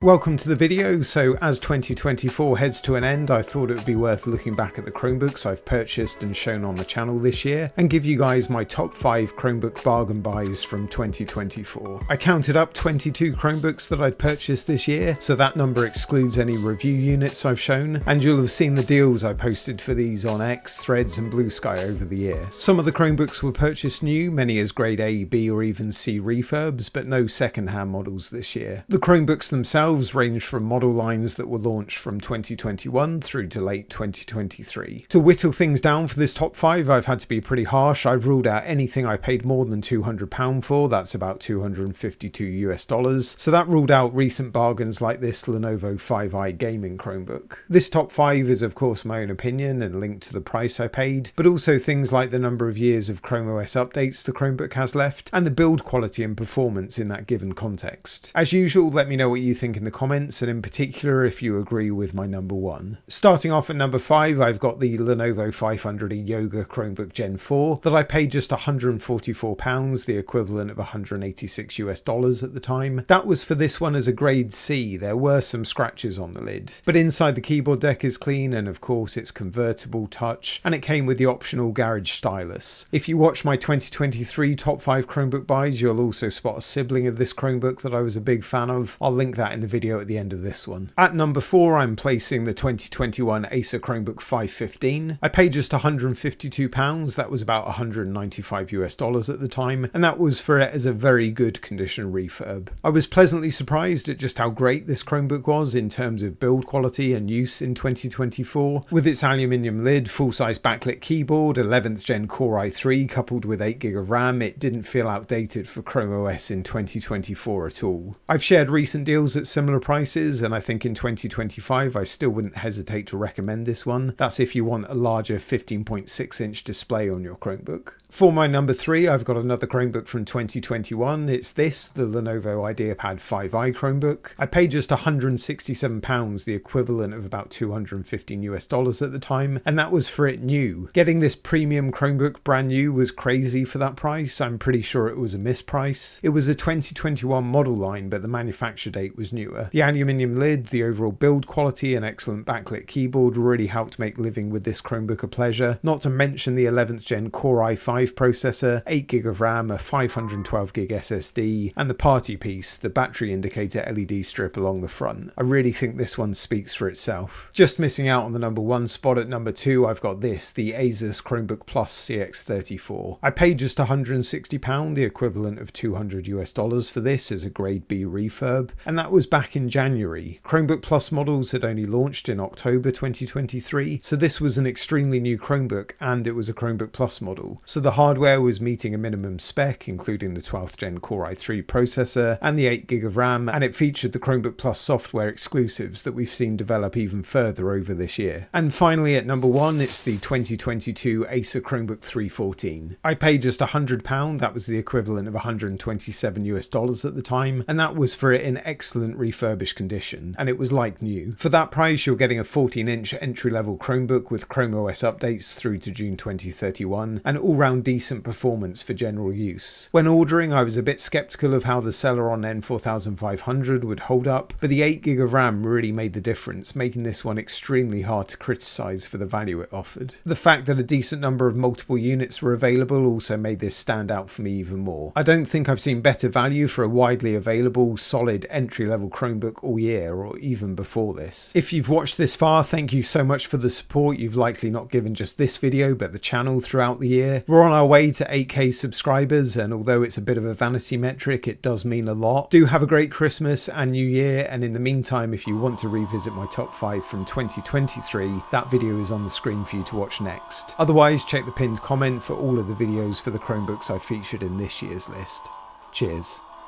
Welcome to the video. So as 2024 heads to an end, I thought it would be worth looking back at the Chromebooks I've purchased and shown on the channel this year and give you guys my top 5 Chromebook bargain buys from 2024. I counted up 22 Chromebooks that I'd purchased this year, so that number excludes any review units I've shown, and you'll have seen the deals I posted for these on X, Threads and Blue Sky over the year. Some of the Chromebooks were purchased new, many as grade A, B or even C refurbs, but no second-hand models this year. The Chromebooks themselves range from model lines that were launched from 2021 through to late 2023. To whittle things down for this top 5, I've had to be pretty harsh. I've ruled out anything I paid more than £200 for, that's about $252 so that ruled out recent bargains like this Lenovo 5i gaming Chromebook. This top 5 is of course my own opinion and linked to the price I paid, but also things like the number of years of Chrome OS updates the Chromebook has left and the build quality and performance in that given context. As usual, let me know what you think in the comments, and in particular if you agree with my number 1. Starting off at number 5, I've got the Lenovo 500e Yoga Chromebook Gen 4 that I paid just £144, the equivalent of $186 at the time. That was for this one as a grade C. There were some scratches on the lid, but inside the keyboard deck is clean, and of course it's convertible touch, and it came with the optional garage stylus. If you watch my 2023 top 5 Chromebook buys, you'll also spot a sibling of this Chromebook that I was a big fan of. I'll link that in the video at the end of this one. At number 4, I'm placing the 2021 Acer Chromebook 515. I paid just £152, that was about $195 at the time, and that was for it as a very good condition refurb. I was pleasantly surprised at just how great this Chromebook was in terms of build quality and use in 2024. With its aluminium lid, full-size backlit keyboard, 11th gen Core i3 coupled with 8GB of RAM, it didn't feel outdated for Chrome OS in 2024 at all. I've shared recent deals at similar prices, and I think in 2025 I still wouldn't hesitate to recommend this one. That's if you want a larger 15.6 inch display on your Chromebook. For my number 3, I've got another Chromebook from 2021. It's this, the Lenovo IdeaPad 5i Chromebook. I paid just £167, the equivalent of about $215 at the time, and that was for it new. Getting this premium Chromebook brand new was crazy for that price. I'm pretty sure it was a misprice. It was a 2021 model line, but the manufacture date was newer. The aluminium lid, the overall build quality and excellent backlit keyboard really helped make living with this Chromebook a pleasure, not to mention the 11th gen Core i5 processor, 8GB of RAM, a 512GB SSD, and the party piece, the battery indicator LED strip along the front. I really think this one speaks for itself. Just missing out on the number 1 spot at number 2, I've got this, the Asus Chromebook Plus CX34. I paid just £160, the equivalent of $200 for this as a grade B refurb, and that was back in January. Chromebook Plus models had only launched in October 2023, so this was an extremely new Chromebook, and it was a Chromebook Plus model. So the hardware was meeting a minimum spec, including the 12th gen Core i3 processor and the 8GB of RAM, and it featured the Chromebook Plus software exclusives that we've seen develop even further over this year. And finally at number 1, it's the 2022 Acer Chromebook 314. I paid just £100, that was the equivalent of $127 at the time, and that was for it in excellent refurbished condition, and it was like new. For that price you're getting a 14-inch entry-level Chromebook with Chrome OS updates through to June 2031, and all-round decent performance for general use. When ordering I was a bit skeptical of how the Celeron N4500 would hold up, but the 8GB of RAM really made the difference, making this one extremely hard to criticise for the value it offered. The fact that a decent number of multiple units were available also made this stand out for me even more. I don't think I've seen better value for a widely available, solid entry-level Chromebook all year, or even before this. If you've watched this far, thank you so much for the support you've likely not given just this video but the channel throughout the year. We're on our way to 8k subscribers, and although it's a bit of a vanity metric, it does mean a lot. Do have a great Christmas and New Year, and in the meantime if you want to revisit my top 5 from 2023, that video is on the screen for you to watch next. Otherwise check the pinned comment for all of the videos for the Chromebooks I featured in this year's list. Cheers.